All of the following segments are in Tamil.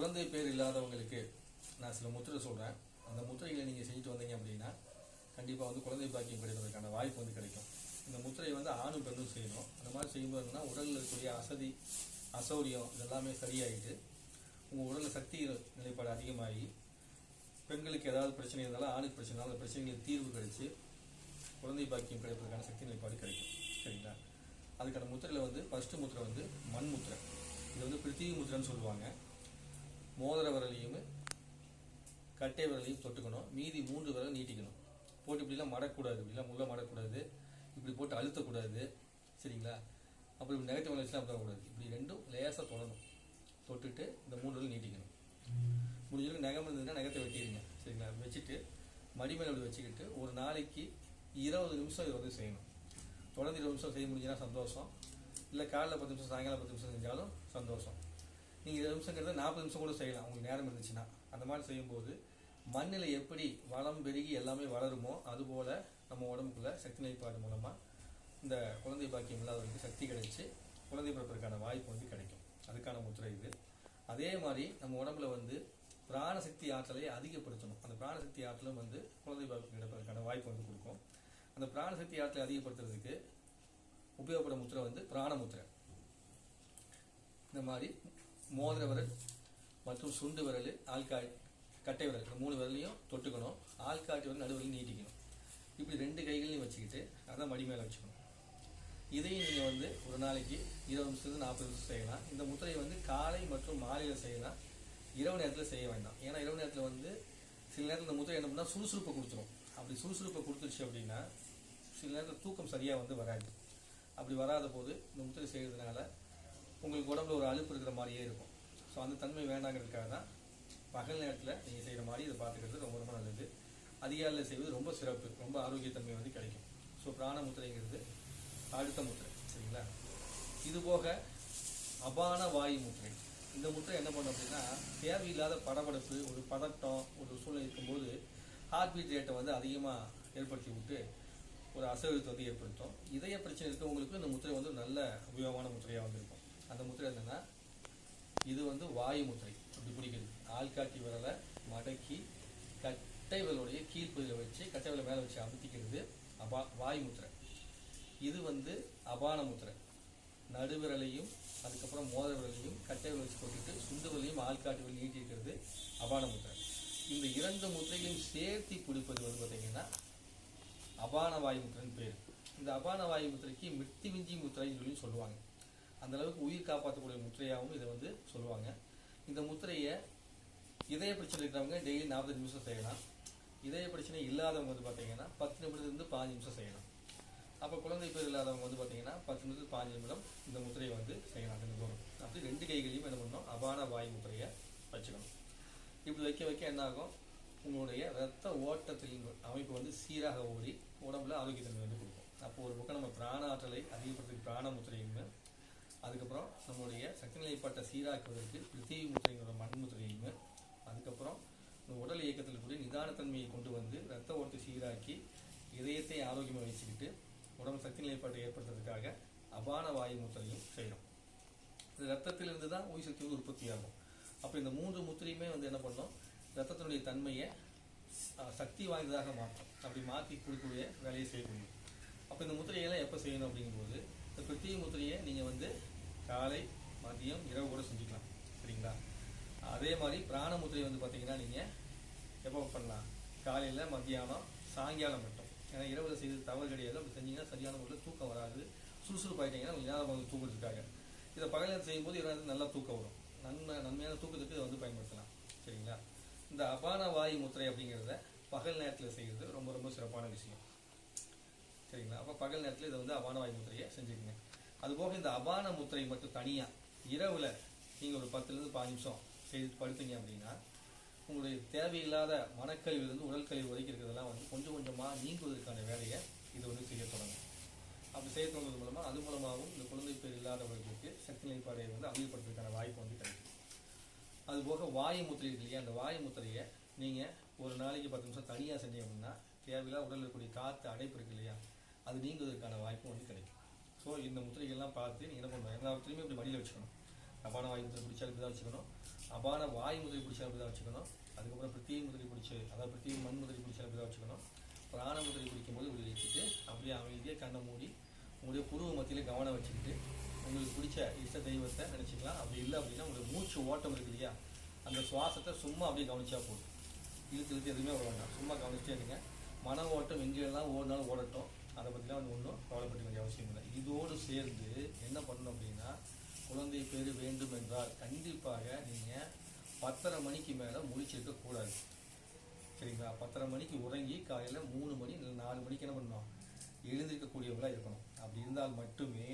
குழந்தை பேர் இல்லாதவங்களுக்கு நான் சில முத்திரை சொல்கிறேன். அந்த முத்திரைகளை நீங்கள் செஞ்சுட்டு வந்தீங்க அப்படின்னா கண்டிப்பாக வந்து குழந்தை பாக்கியம் கிடைப்பதற்கான வாய்ப்பு வந்து கிடைக்கும். இந்த முத்திரையை வந்து ஆணும் பெண்ணும் செய்யணும். அந்த மாதிரி செய்யும்போது என்னன்னா உடலில் இருக்கக்கூடிய அசௌரியம் இதெல்லாமே சரியாயிட்டு உங்கள் உடலில் சக்தி நிலைப்பாடு அதிகமாகி பெண்களுக்கு ஏதாவது பிரச்சனை இருந்தாலும் ஆணுக்கு பிரச்சனை இருந்தாலும் அந்த பிரச்சனைகளுக்கு தீர்வு கிடைச்சி குழந்தை பாக்கியம் கிடைப்பதற்கான சக்தி நிலைப்பாடு கிடைக்கும். சரிங்களா? அதுக்கான முத்திரையில் வந்து ஃபஸ்ட்டு முத்திரை வந்து மண் முத்திரை. இது வந்து பிருத்திவி முத்திரைன்னு சொல்லுவாங்க. மோதிர விரலையும் கட்டை விரலையும் தொட்டுக்கணும். மீதி 3 விரலை நீட்டிக்கணும். போட்டு இப்படிலாம் மடக்கூடாது, இப்படிலாம் முள்ள மடக்கூடாது, இப்படி போட்டு அழுத்தக்கூடாது. சரிங்களா? அப்புறம் இப்படி நெகட்டிவ் வளர்ச்சிலாம் அப்படக்கூடாது. இப்படி ரெண்டும் லேசாக தொடணும். தொட்டுட்டு இந்த 3 விரல் நீட்டிக்கணும். முடிஞ்சளவுக்கு நகம் இருந்ததுன்னா நகத்தை வெட்டிடுங்க. சரிங்களா? வச்சுட்டு மடி மேலே அப்படி வச்சுக்கிட்டு ஒரு நாளைக்கு 20 நிமிஷம் இதை வந்து செய்யணும். தொடர்ந்து 20 நிமிஷம் செய்ய முடிஞ்சுன்னா சந்தோஷம். இல்லை காலைல 10 நிமிஷம் சாயங்காலம் 10 நிமிஷம் செஞ்சாலும் சந்தோஷம். நீங்கள் 20 நிமிஷங்கிறத 40 நிமிஷம் கூட செய்யலாம் உங்களுக்கு நேரம் இருந்துச்சுன்னா. அந்த மாதிரி செய்யும்போது மண்ணில் எப்படி வளம் பெருகி எல்லாமே வளருமோ அதுபோல் நம்ம உடம்புக்குள்ள சக்தி நிலைப்பாடு மூலமாக இந்த குழந்தை பாக்கியம் இல்லாதவங்களுக்கு சக்தி கிடைச்சி குழந்தை பிறப்பதற்கான வாய்ப்பு வந்து கிடைக்கும். அதுக்கான முத்திரை இது. அதே மாதிரி நம்ம உடம்புல வந்து பிராணசக்தி ஆற்றலை அதிகப்படுத்தணும். அந்த பிராணசக்தி ஆற்றலும் வந்து குழந்தை பாக்கியம் கிடைப்பதற்கான வாய்ப்பு வந்து கொடுக்கும். அந்த பிராணசக்தி ஆற்றலை அதிகப்படுத்துறதுக்கு உபயோகப்படும் முத்திரை வந்து பிராண முத்திரை. இந்த மாதிரி மோதிர விரல் மற்றும் சுண்டு விரல் கட்டை விரல் 3 விரலையும் தொட்டுக்கணும். ஆள்காட்டி விரல் நடுவில் நீட்டிக்கணும். இப்படி 2 கைகளையும் வச்சுக்கிட்டு அதை மடி மேலே வச்சுக்கணும். இதையும் நீங்கள் வந்து ஒரு நாளைக்கு 20 நிமிஷத்துக்கு 40 நிமிஷம் செய்யலாம். இந்த முத்திரையை வந்து காலை மற்றும் மாலையில் செய்யலாம். இரவு நேரத்தில் செய்ய வேண்டாம். ஏன்னா இரவு நேரத்தில் வந்து சில நேரத்தில் இந்த முத்திரை என்ன பண்ணால் சுறுசுறுப்பை கொடுத்துரும். அப்படி சுறுசுறுப்பை கொடுத்துருச்சு அப்படின்னா சில நேரத்தில் தூக்கம் சரியாக வந்து வராது. அப்படி வராத போது இந்த முத்திரை செய்கிறதுனால உங்களுக்கு உடம்புல ஒரு அலுப்பு இருக்கிற மாதிரியே இருக்கும். ஸோ அந்த தன்மை வேண்டாங்கிறதுக்காக தான் பகல் நேரத்தில் நீங்கள் செய்கிற மாதிரி இதை பார்த்துக்கிறது ரொம்ப ரொம்ப நல்லது. அதிகாலையில் செய்வது ரொம்ப சிறப்பு, ரொம்ப ஆரோக்கியத்தன்மை வந்து கிடைக்கும். ஸோ பிராண முத்திரைங்கிறது அடுத்த முத்திரை. சரிங்களா? இது போக அபான வாயு முத்திரை. இந்த முத்திரை என்ன பண்ணும் அப்படின்னா தேவையில்லாத படபடப்பு, ஒரு பதட்டம், ஒரு சூழ்நிலை இருக்கும்போது ஹார்ட் பீட் ரேட்டை வந்து அதிகமாக ஏற்படுத்தி விட்டு ஒரு அசௌகரியத்தை வந்து ஏற்படுத்தும். இதய பிரச்சனை இருக்கவங்களுக்கு இந்த முத்திரை வந்து நல்ல உபயோகமான முத்திரையாக வந்து இருக்கும். அந்த முத்திரை என்னன்னா இது வந்து வாயு முத்திரை. அப்படி பிடிக்கிறது ஆள்காட்டி விரலை மடக்கி கட்டை விரலுடைய கீழ்ப்பகுதியில் வச்சு கட்டை விரலை மேலே வச்சு அமுத்திக்கிறது வாயு முத்திரை. இது வந்து அபான முத்திரை. நடுவிரலையும் அதுக்கப்புறம் மோதிர விரலையும் கட்டை விரலை வச்சு போட்டுட்டு சுண்டு விரலையும் ஆள்காட்டி விரல் நீட்டி இருக்கிறது அபான முத்திரை. இந்த 2 முத்திரைகளையும் சேர்த்தி பிடிப்பது வந்து பார்த்தீங்கன்னா அபான வாயு முத்திரைன்னு பேர். இந்த அபான வாயு முத்திரைக்கு மிருத்திவிஞ்சி முத்திரைன்னு சொல்லி சொல்லுவாங்க. அந்த அளவுக்கு உயிர் காப்பாற்றக்கூடிய முத்திரையாகவும் இதை வந்து சொல்லுவாங்க. இந்த முத்திரையை இதய பிரச்சனை இருக்கிறவங்க டெய்லி 40 நிமிஷம் செய்யலாம். இதய பிரச்சனை இல்லாதவங்க வந்து பார்த்தீங்கன்னா 10 நிமிடத்துலேருந்து 15 நிமிஷம் செய்யலாம். அப்போ குழந்தை பேர் இல்லாதவங்க வந்து பார்த்தீங்கன்னா 10 நிமிடத்துக்கு 15 நிமிடம் இந்த முத்திரையை வந்து செய்யலாம். தூரம் அப்படி 2 கைகளையும் என்ன பண்ணணும் அபான வாயு முத்திரையை வச்சுக்கணும். இப்படி வைக்க என்ன ஆகும், உங்களுடைய ரத்த ஓட்டத்தின் அமைப்பு வந்து சீராக ஓடி உடம்புல ஆரோக்கியத்தன்மை வந்து கொடுக்கும். அப்போ ஒரு பக்கம் நம்ம பிராண ஆற்றலை அதிகப்படுத்துறதுக்கு பிராண முத்திரையுமே, அதுக்கப்புறம் நம்மளுடைய சக்தி நிலைப்பாட்டை சீராக்குவதற்கு பிருத்திவி முத்திரைங்கிற மண் முத்திரையுமே, அதுக்கப்புறம் உடல் இயக்கத்தில் கூட நிதானத்தன்மையை கொண்டு வந்து ரத்த ஓட்டத்தை சீராக்கி இதயத்தை ஆரோக்கியமாக வச்சுக்கிட்டு உடம்பு சக்தி நிலைப்பாட்டை ஏற்படுத்துறதுக்காக அபான வாயு முத்திரையும் செய்யணும். இந்த ரத்தத்திலிருந்து தான் உயிர் சக்தி வந்து உற்பத்தி ஆகும். அப்போ இந்த 3 முத்திரையுமே வந்து என்ன பண்ணணும், ரத்தத்தினுடைய தன்மையை சக்தி வாய்ந்ததாக மாற்றும். அப்படி மாற்றி கொடுக்கக்கூடிய வேலையை செய்யக்கூடிய. அப்போ இந்த முத்திரையெல்லாம் எப்போ செய்யணும் அப்படிங்கும்போது இந்த பிருத்திவி முத்திரையை நீங்கள் வந்து காலை மதியம் இரவு கூட செஞ்சுக்கலாம். சரிங்களா? அதே மாதிரி பிராண முத்திரை வந்து பார்த்தீங்கன்னா நீங்கள் எப்போ பண்ணலாம், காலையில் மத்தியானம் சாயங்காலம் மட்டும். ஏன்னா இரவில் செய்து தவறு கிடையாது. அப்படி செஞ்சீங்கன்னா சரியான முறையில் தூக்கம் வராது. சுறுசுறுப்பாயிட்டீங்கன்னா கொஞ்சம் நேரம் வந்து தூக்கத்துக்காக. இதை பகலில் செய்யும்போது இரவு நல்லா தூக்கம் வரும். நன்மையான தூக்கத்துக்கு இதை வந்து பயன்படுத்தலாம். சரிங்களா? இந்த அபான வாயு முத்திரை அப்படிங்கிறத பகல் நேரத்தில் செய்கிறது ரொம்ப ரொம்ப சிறப்பான விஷயம். சரிங்களா? அப்போ பகல் நேரத்தில் இதை வந்து அபான வாயு முத்திரையை செஞ்சுக்கங்க. அதுபோக இந்த அபான முத்திரை மட்டும் தனியாக இரவில் நீங்கள் ஒரு 10லேருந்து 15 நிமிஷம் செய்து படுத்தீங்க அப்படின்னா உங்களுடைய தேவையில்லாத மனக்கழிவிலிருந்து உடல் கழிவு வரைக்கும் இருக்கிறதெல்லாம் வந்து கொஞ்சம் கொஞ்சமாக நீங்குவதற்கான வேலையை இது வந்து செய்ய தொடங்கும். அப்படி செய்ய தொடங்குறது மூலமாக அது மூலமாகவும் இந்த குழந்தை பேர் இல்லாதவர்களுக்கு சக்தி நிலைப்பாடை வந்து அதிகப்படுத்துறதுக்கான வாய்ப்பு வந்து கிடைக்கும். அதுபோக வாயு முத்திரை இருக்கு இல்லையா, அந்த வாயு முத்திரையை நீங்கள் ஒரு நாளைக்கு 10 நிமிஷம் தனியாக செஞ்சீங்க அப்படின்னா தேவையில்லாத உடலில் இருக்கக்கூடிய காற்று அடைப்பு இருக்கு இல்லையா, அது நீங்குவதற்கான வாய்ப்பு வந்து கிடைக்கும். ஸோ இந்த முத்திரைகள்லாம் பார்த்து நீங்கள் என்ன பண்ணணும், எல்லா முத்திரையுமே இப்படி மடியில் வச்சுக்கணும். அபான வாயு முத்திரை பிடிச்சாலும் இப்படி தான் வச்சுக்கணும். அபான வாய் முதலி பிடிச்ச அப்படி தான் வச்சுக்கணும். அதுக்கப்புறம் பிருத்திவி முதலி பிடிச்சி, அதாவது பிருத்திவி மண் முதலி பிடிச்ச அப்படி தான் வச்சுக்கணும். பிராண முதலி பிடிக்கும்போது இப்படி வச்சுட்டு அப்படியே அமைதியாக கண்ணை மூடி உங்களுடைய புருவ மத்தியில் கவனம் வச்சுக்கிட்டு உங்களுக்கு பிடிச்ச இஷ்ட தெய்வத்தை நினச்சிக்கலாம். அப்படி இல்லை அப்படின்னா உங்களுக்கு மூச்சு ஓட்டம் இருக்கு இல்லையா, அந்த சுவாசத்தை சும்மா அப்படியே கவனிச்சா போதும். இழுத்து எதுவுமே வர வேண்டாம், சும்மா கவனிச்சிட்டே இருங்க. மன ஓட்டம் எங்கெல்லாம் ஓடினாலும் ஓடட்டும், அதை பற்றிலாம் வந்து ஒன்றும் கவலைப்பட வேண்டிய அவசியம் இல்லை. இதோடு சேர்ந்து என்ன பண்ணணும் அப்படின்னா, குழந்தை பேர் வேண்டும் என்றால் கண்டிப்பாக நீங்கள் 10:30 மணிக்கு மேலே முழிச்சிருக்க கூடாது. சரிங்களா? 10:30 மணிக்கு உறங்கி காலையில் 3 மணி இல்லை 4 மணிக்கு என்ன பண்ணணும், எழுந்திருக்கக்கூடியவர்களாக இருக்கணும். அப்படி இருந்தால் மட்டுமே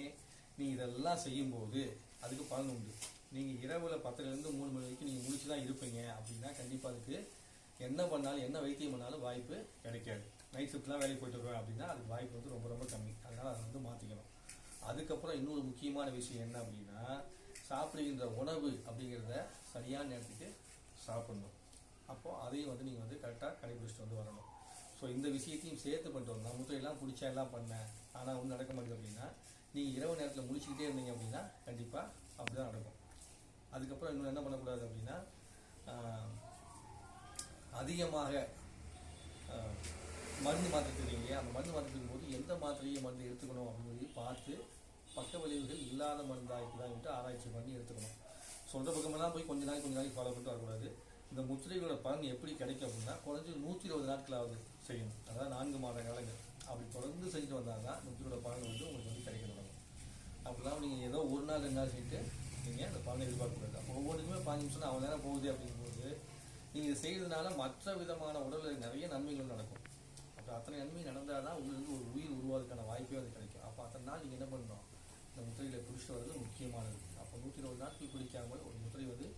நீங்கள் இதெல்லாம் செய்யும்போது அதுக்கு பலன் உண்டு. நீங்கள் இரவில் 10லேருந்து 3 மணி வரைக்கும் நீங்கள் முழிச்சு தான் இருப்பீங்க அப்படின்னா கண்டிப்பாக அதுக்கு என்ன பண்ணாலும் என்ன வைத்தியம் பண்ணாலும் வாய்ப்பு கிடைக்காது. நைட் ஷிஃப்ட்லாம் வேலைக்கு போயிட்டு வருவேன் அப்படின்னா அதுக்கு வாய்ப்பு வந்து ரொம்ப ரொம்ப கம்மி. அதனால் அதை வந்து மாற்றிக்கணும். அதுக்கப்புறம் இன்னொரு முக்கியமான விஷயம் என்ன அப்படின்னா, சாப்பிடுகின்ற உணவு அப்படிங்கிறத சரியான நேரத்துக்கு சாப்பிடணும். அப்போது அதையும் வந்து நீங்கள் வந்து கரெக்டாக கடைபிடிச்சிட்டு வந்து வரணும். ஸோ இந்த விஷயத்தையும் சேர்த்து பண்ணிட்டு வரணும். நான் முட்டையெல்லாம் பிடிச்சா எல்லாம் பண்ணேன், ஆனால் ஒன்றும் நடக்க மாட்டேங்குது அப்படின்னா நீங்கள் இரவு நேரத்தில் முடிச்சுக்கிட்டே இருந்தீங்க அப்படின்னா கண்டிப்பாக அப்படி தான் நடக்கும். அதுக்கப்புறம் இன்னும் என்ன பண்ணக்கூடாது அப்படின்னா, அதிகமாக மருந்து மாற்றிருக்கீங்க இல்லையா, அந்த மருந்து மாற்றிருக்கும் போது எந்த மாத்திரையை மருந்து எடுத்துக்கணும் அப்படின்னு பார்த்து பக்க விளைவுகள் இல்லாத மருந்தாக இருக்குதான்ட்டு ஆராய்ச்சி பண்ணி எடுத்துக்கணும். சொல்கிற பக்கமெல்லாம் போய் கொஞ்ச நாளைக்கு ஃபாலோ பண்ணிட்டு வரக்கூடாது. இந்த முத்திரைகளோட பலன் எப்படி கிடைக்கும் அப்படின்னா, குறைஞ்சி 120 நாட்களாவது செய்யணும். அதாவது 4 மாத காலங்கள் அப்படி தொடர்ந்து செஞ்சுட்டு வந்தால் தான் முத்திரையோட பலன் வந்து உங்களுக்கு வந்து கிடைக்க தொடங்கும். அப்படிலாம் நீங்கள் ஏதோ ஒரு நாள் 2 நாள் செஞ்சுட்டு நீங்கள் அந்த பலனை எதிர்பார்க்கக்கூடாது. அப்போ ஒவ்வொன்றுக்குமே 5 நிமிஷம் அவ்வளோ நேரம் போகுது அப்படிங்கும்போது நீங்கள் இதை செய்கிறதுனால மற்ற விதமான உடலில் நிறைய நன்மைகள் நடக்கும். அப்போ அத்தனை நன்மை நடந்தால் தான் உங்களுக்கு ஒரு உயிர் உருவாதுக்கான வாய்ப்பே அது கிடைக்கும். அப்போ அத்தனை நாள் நீங்கள் என்ன பண்ணணும், இந்த முத்திரைகளை பிடிச்சிட்டு வர்றது முக்கியமானது. அப்போ 120 நாட்கள் பிடிக்காமல் ஒரு முத்திரை வந்து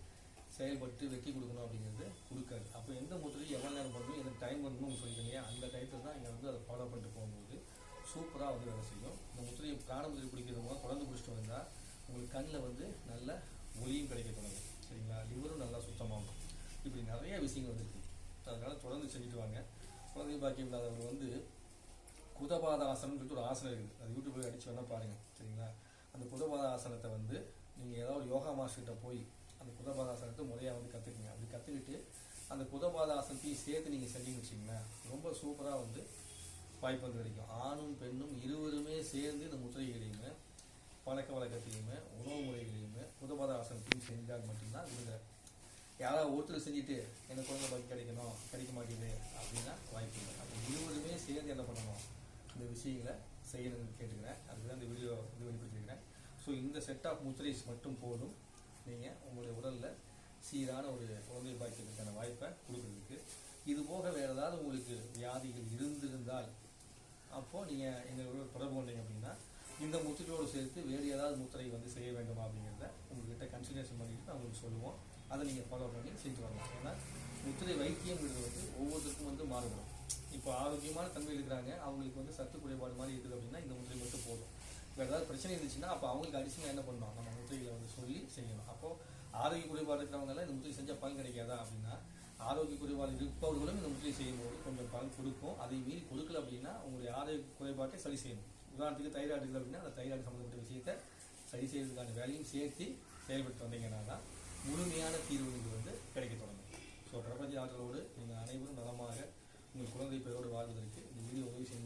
செயல்பட்டு வெற்றி கொடுக்கணும் அப்படிங்கிறது கொடுக்காது. அப்போ எந்த முத்திரையும் எவ்வளோ நேரம் பண்ணணும், எந்த டைம் பண்ணணும்னு சொல்லிக்கிறீங்க, அந்த டைத்தில் தான் இங்கே வந்து அதை ஃபாலோ பண்ணிட்டு போகும்போது சூப்பராக வந்து வேலை செய்யும். இந்த முத்திரையை பிராண முத்திரை பிடிக்கிறது மூலம் தொடர்ந்து பிடிச்சிட்டு வந்தால் உங்களுக்கு கண்ணில் வந்து நல்ல ஒளியும் கிடைக்க தொடங்கும். சரிங்களா? லிவரும் நல்லா சுத்தமாகும். இப்படி நிறைய விஷயங்கள் வந்துருக்கு. அதனால் தொடர்ந்து செஞ்சுட்டு வாங்க. குழந்தை பாக்கியம் இல்லாதவர் வந்து குதபாத ஆசனம்னு சொல்லிட்டு ஒரு ஆசனம் இருக்குது, அது யூடியூப்ல அடிச்சு வேணால் பாருங்கள். சரிங்களா? அந்த குதபாத ஆசனத்தை வந்து நீங்கள் ஏதாவது யோகா மாஸ்டர்கிட்ட போய் அந்த குதபாத ஆசனத்தை முறையாக வந்து கற்றுக்குங்க. அப்படி கற்றுக்கிட்டு அந்த குதபாத ஆசனத்தையும் சேர்த்து நீங்கள் செஞ்சீங்கன்னு வச்சிங்கன்னா ரொம்ப சூப்பராக வந்து வாய்ப்பு வந்து கிடைக்கும். ஆணும் பெண்ணும் இருவருமே சேர்ந்து இந்த முத்திரைகளையுமே பழக்க வழக்கத்தையுமே உணவு முறைகளையுமே குதபாத ஆசனத்தையும் செஞ்சால் மட்டும்தான் விடுதலை. யாராவது ஒருத்தர் செஞ்சுட்டு எனக்கு குழந்தை பாக்கி கிடைக்கணும், கிடைக்க மாட்டேங்குது அப்படின்னா வாய்ப்பு இல்லை. அப்போ இருவருமே சேர்ந்து என்ன பண்ணணும், இந்த விஷயங்களை செய்யணும்னு கேட்டுக்கிறேன். அதுக்கு தான் இந்த வீடியோ இது வெளிப்படுத்திருக்கிறேன். ஸோ இந்த செட் ஆஃப் முத்திரைஸ் மட்டும் போதும் நீங்கள் உங்களுடைய உடலில் சீரான ஒரு குழந்தை பாக்கியத்துக்கான வாய்ப்பை கொடுக்குறதுக்கு. இது போக வேறு ஏதாவது உங்களுக்கு வியாதிகள் இருந்திருந்தால் அப்போது நீங்கள் எங்களோட தொடர்பு கொண்டீங்க அப்படின்னா இந்த முத்திரையோடு சேர்த்து வேறு ஏதாவது முத்திரை வந்து செய்ய வேண்டுமா அப்படிங்கிறத உங்கள்கிட்ட கன்சல்டேஷன் பண்ணிட்டு நான் உங்களுக்கு சொல்லுவோம். அதை நீங்கள் ஃபாலோ பண்ணி செஞ்சு வரலாம். ஏன்னா முத்திரை வைத்தியங்கிறது வந்து ஒவ்வொருத்தருக்கும் வந்து மாறுபடும். இப்போ ஆரோக்கியமான தன்மை இருக்கிறாங்க, அவங்களுக்கு வந்து சத்து குறைபாடு மாதிரி இருக்குது அப்படின்னா இந்த முத்திரை மட்டும் போதும். வேறு ஏதாவது பிரச்சனை இருந்துச்சுன்னா அப்போ அவங்களுக்கு அடிஷனலாக என்ன பண்ணணும், நம்ம முத்திரைகளை வந்து சொல்லி செய்யணும். அப்போது ஆரோக்கிய குறைபாடு இருக்கிறவங்களாம் இந்த முத்திரை செஞ்சால் பலன் கிடைக்காதா அப்படின்னா, ஆரோக்கிய குறைபாடு இருப்பவர்களும் இந்த முத்திரை செய்யும்போது கொஞ்சம் பலன் கொடுக்கும். அதை மீறி கொடுக்கல அப்படின்னா உங்களுடைய ஆரோக்கிய குறைபாட்டை சரி செய்யணும். உதாரணத்துக்கு தைராய்டு இருக்குது அப்படின்னா அந்த தைராய்டு சம்மந்தப்பட்ட விஷயத்தை சரி செய்வதற்கான வேலையும் சேர்த்து செயல்பட்டு வந்தீங்கன்னா தான் முழுமையான தீர்வுகள் வந்து கிடைக்க தொடங்கும். ஸோ பிரபஞ்ச ஆற்றலோடு நீங்கள் அனைவரும் நலமாக உங்கள் குழந்தை பெயரோடு வாழ்வதற்கு இந்த வீடியோ உதவி செய்ய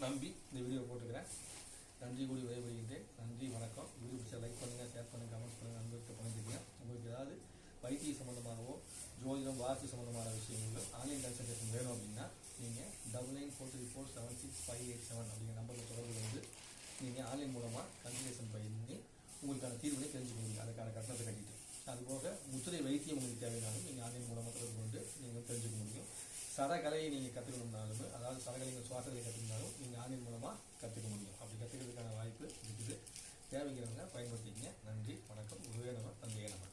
நம்பி இந்த வீடியோ போட்டுக்கிறேன். நன்றி கூடி விடைபெறுகின்றேன். நன்றி, வணக்கம். வீடியோ பிடிச்சா லைக் பண்ணுங்கள், ஷேர் பண்ணுங்கள், கமெண்ட்ஸ் பண்ணுங்கள், நண்பர்கிட்ட பண்ணிக்கிறீங்க. உங்களுக்கு ஏதாவது வைத்திய சம்மந்தமாகவோ ஜோதிடம் வாஸ்து சம்மந்தமான விஷயங்களோ ஆன்லைன் கன்சல்டேஷன் வேணும் அப்படின்னா நீங்கள் 9943476587 அப்படிங்கிற நம்பரில் தொடர்பு வந்து நீங்கள் ஆன்லைன் மூலமாக கன்சல்டேஷன் பண்ணி உங்களுக்கான தீர்வுகளை தெரிஞ்சுக்க முடியும். அதுக்கான கட்டணத்தை கட்டிட்டு அதுபோக முத்திரை வைத்தியம் உங்களுக்கு தேவைனாலும் நீங்கள் ஆன்லைன் மூலமாக தொடர்பு கொண்டு நீங்கள் தெரிஞ்சுக்க முடியும். சரகலையை நீங்கள் கற்றுக்கணும்னாலும், அதாவது சரகலைகள் சுவாசங்களை கற்றுக்கணும்னாலும் நீங்கள் ஆன்லைன் மூலமாக கற்றுக்க முடியும். அப்படி கற்றுக்கிறதுக்கான வாய்ப்பு இருக்குது. தேவைங்கிறவங்க பயன்படுத்திக்கங்க. நன்றி, வணக்கம். குருவே நம, தந்தையே நம.